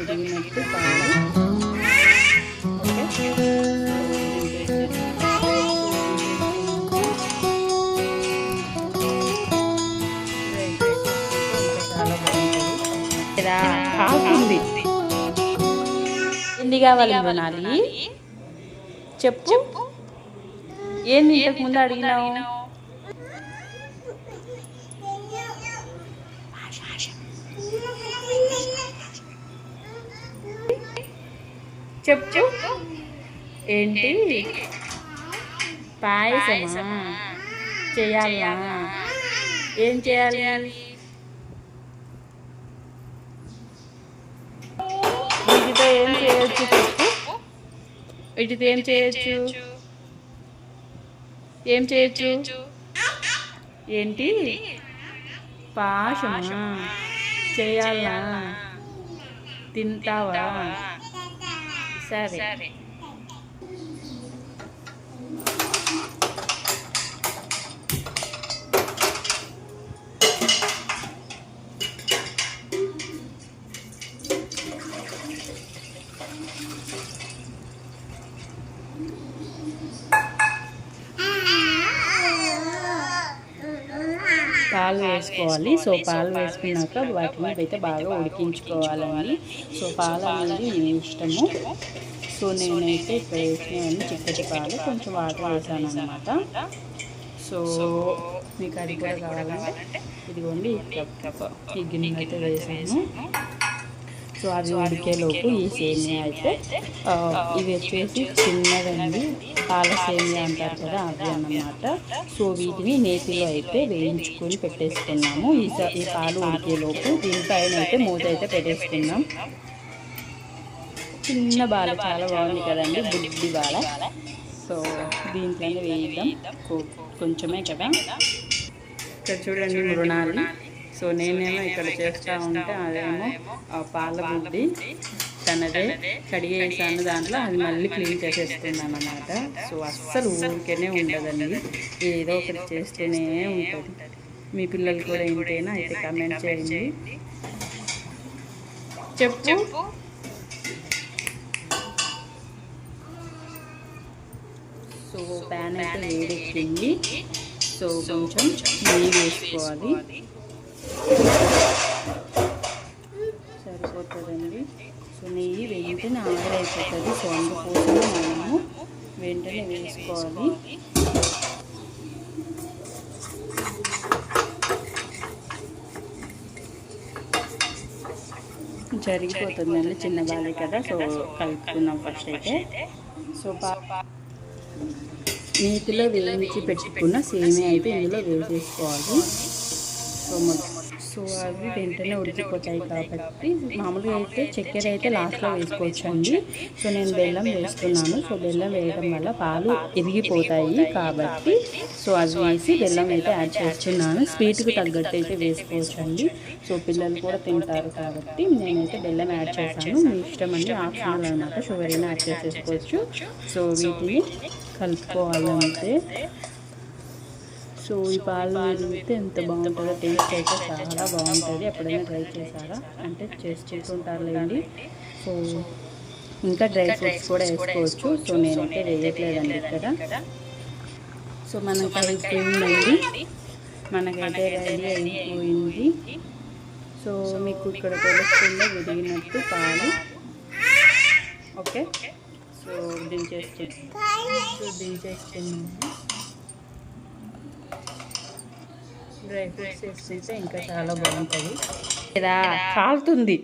విరిగినట్టు పాలు. ఓకే, కాలుతుంది. ఎన్ని కావాలి మృణాలి? చెప్పు. ఏంది ఇంతకు ముందు అడిగినావు? చెప్పు. ఏంటి? పాయసమా చేయాలా? ఏం చేయాలి? వీటితో ఏం చేయొచ్చు చెప్పు. వీటితో ఏం చేయొచ్చు? ఏం చేయొచ్చు? ఏంటి? పాయసమా చేయాలా? తింటావా? సరే. పాలు వేసుకోవాలి. సో పాలు వేసుకున్నాక వాటిని అయితే బాగా ఉడికించుకోవాలండి. సో పాలు అనేది మీ ఇష్టము. సో నేనైతే ఇప్పుడు వేసినవన్నీ చిక్కటి పాలు, కొంచెం వాటర్ వేసాను అనమాట. సో మీకు అది కూడా కావాలంటే ఇదిగోండి ఈ గిన్నె అయితే వేసాను. సో అది ఉడికేలోపు ఈ సేమియా అయితే ఇవి వచ్చేసి చిన్నదండి, పాల సేమియా అంటారు కదా, అవి అన్నమాట. సో వీటిని నేతిలో అయితే వేయించుకొని పెట్టేసుకున్నాము. ఈ పాలు ఉడికేలోపు దీనిపైన అయితే మూత అయితే పెట్టేసుకున్నాం. చిన్న బాల చాలా బాగుంది కదండి, బుడ్డి బాల. సో దీంట్లోనే వేయిద్దాం, కొంచెమే కదా. ఇక్కడ చూడండి మృణాలి. సో నేనేమో ఇక్కడ చేస్తూ ఉంటే అదేమో పాల బుడ్డి తనదే కడిగేసాను, దాంట్లో అది మళ్ళీ క్లీన్ చేసేస్తున్నాను అన్నమాట. సో అస్సలు ఊరికేనే ఉండదండి, ఏదో ఒకటి చేస్తూనే ఉంటుంది. మీ పిల్లలు కూడా ఏంటైనా అయితే కామెంట్ చేయండి. చెప్పు. సో ప్యాన్ అయితే వేడెక్కింది. సో కొంచెం నెయ్యి వేసుకోవాలి, సరిపోతుందండి. సో నెయ్యి వెంటనే ఆయిల్ అయిపోతుంది. సో అందుకోసం మనము వెంటనే వేసుకోవాలి. జరిగిపోతుందండి, చిన్న బాలే కదా. సో కలుపుకున్నాం ఫస్ట్ అయితే. సో నేతిలో వేయించి పెట్టుకున్న సేమియా అయితే ఇందులో వేసేసుకోవాలి. సో అవి వెంటనే ఉడికిపోతాయి కాబట్టి మామూలుగా అయితే చక్కెర అయితే లాస్ట్లో వేసుకోవచ్చు అండి. సో నేను బెల్లం వేస్తున్నాను. సో బెల్లం వేయడం వల్ల పాలు ఇరిగిపోతాయి కాబట్టి సో అది వేసి బెల్లం అయితే యాడ్ చేస్తున్నాను. స్వీట్కి తగ్గట్టు అయితే వేసుకోవచ్చు అండి. సో పిల్లలు కూడా తింటారు కాబట్టి నేనైతే బెల్లం యాడ్ చేశాను. మీ ఇష్టం అండి, ఆప్షనల్ అనమాట, షుగర్ అయినా యాడ్ చేసేసుకోవచ్చు. సో వీటిని కలుపుకోవాలంటే. సో ఈ పాలు విరిగితే ఎంత బాగుంటుందో, టేస్ట్ అయితే చాలా బాగుంటుంది. ఎప్పుడైనా ట్రై చేశారా అంటే చేసుకుంటుంటారులేండి. సో ఇంకా డ్రై ఫ్రూట్స్ కూడా వేసుకోవచ్చు. సో నేనైతే వేయట్లేదండి ఇక్కడ. సో మనకి అయిపోయిందండి, మనకైతే రెడీ అయిపోయింది. సో మీకు ఇక్కడ తెలుస్తుంది విరిగినట్టు పాలు. ఓకే, సో దించేసుకున్నాము. డ్రై ఫ్రూట్స్ వేసుకుంటే ఇంకా చాలా బాగుంటుంది. కాలుతుంది.